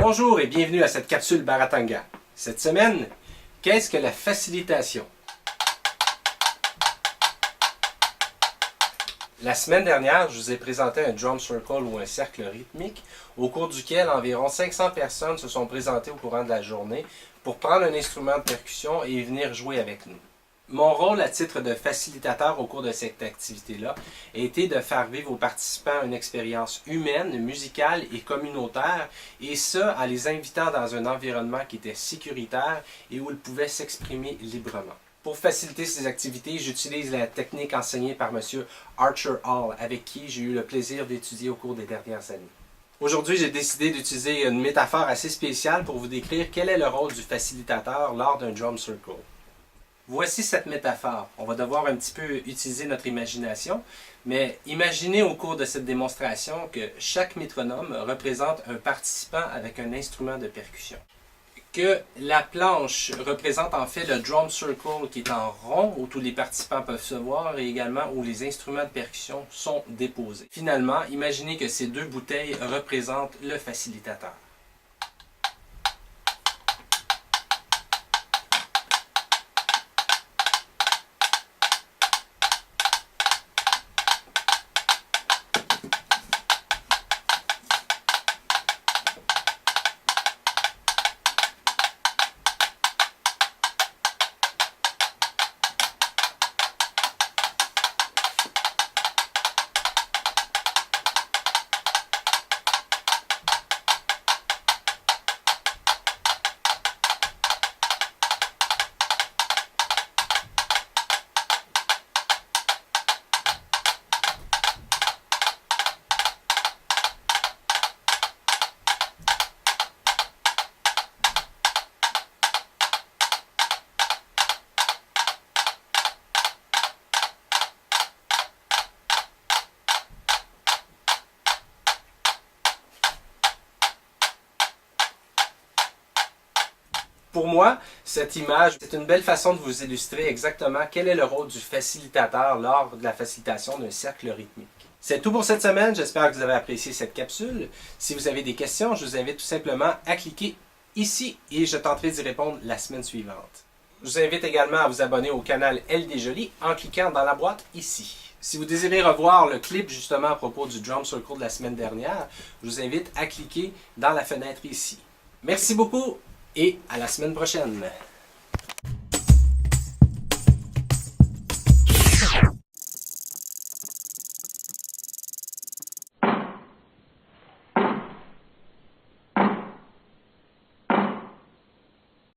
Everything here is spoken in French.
Bonjour et bienvenue à cette capsule Baratanga. Cette semaine, qu'est-ce que la facilitation? La semaine dernière, je vous ai présenté un drum circle ou un cercle rythmique au cours duquel environ 500 personnes se sont présentées au courant de la journée pour prendre un instrument de percussion et venir jouer avec nous. Mon rôle à titre de facilitateur au cours de cette activité-là a été de faire vivre aux participants une expérience humaine, musicale et communautaire, et ça en les invitant dans un environnement qui était sécuritaire et où ils pouvaient s'exprimer librement. Pour faciliter ces activités, j'utilise la technique enseignée par M. Archer Hall, avec qui j'ai eu le plaisir d'étudier au cours des dernières années. Aujourd'hui, j'ai décidé d'utiliser une métaphore assez spéciale pour vous décrire quel est le rôle du facilitateur lors d'un drum circle. Voici cette métaphore. On va devoir un petit peu utiliser notre imagination, mais imaginez au cours de cette démonstration que chaque métronome représente un participant avec un instrument de percussion. Que la planche représente en fait le drum circle qui est en rond où tous les participants peuvent se voir et également où les instruments de percussion sont déposés. Finalement, imaginez que ces deux bouteilles représentent le facilitateur. Pour moi, cette image, c'est une belle façon de vous illustrer exactement quel est le rôle du facilitateur lors de la facilitation d'un cercle rythmique. C'est tout pour cette semaine, j'espère que vous avez apprécié cette capsule. Si vous avez des questions, je vous invite tout simplement à cliquer ici et je tenterai d'y répondre la semaine suivante. Je vous invite également à vous abonner au canal LD Joly en cliquant dans la boîte ici. Si vous désirez revoir le clip justement à propos du drum circle de la semaine dernière, je vous invite à cliquer dans la fenêtre ici. Merci beaucoup! Et à la semaine prochaine!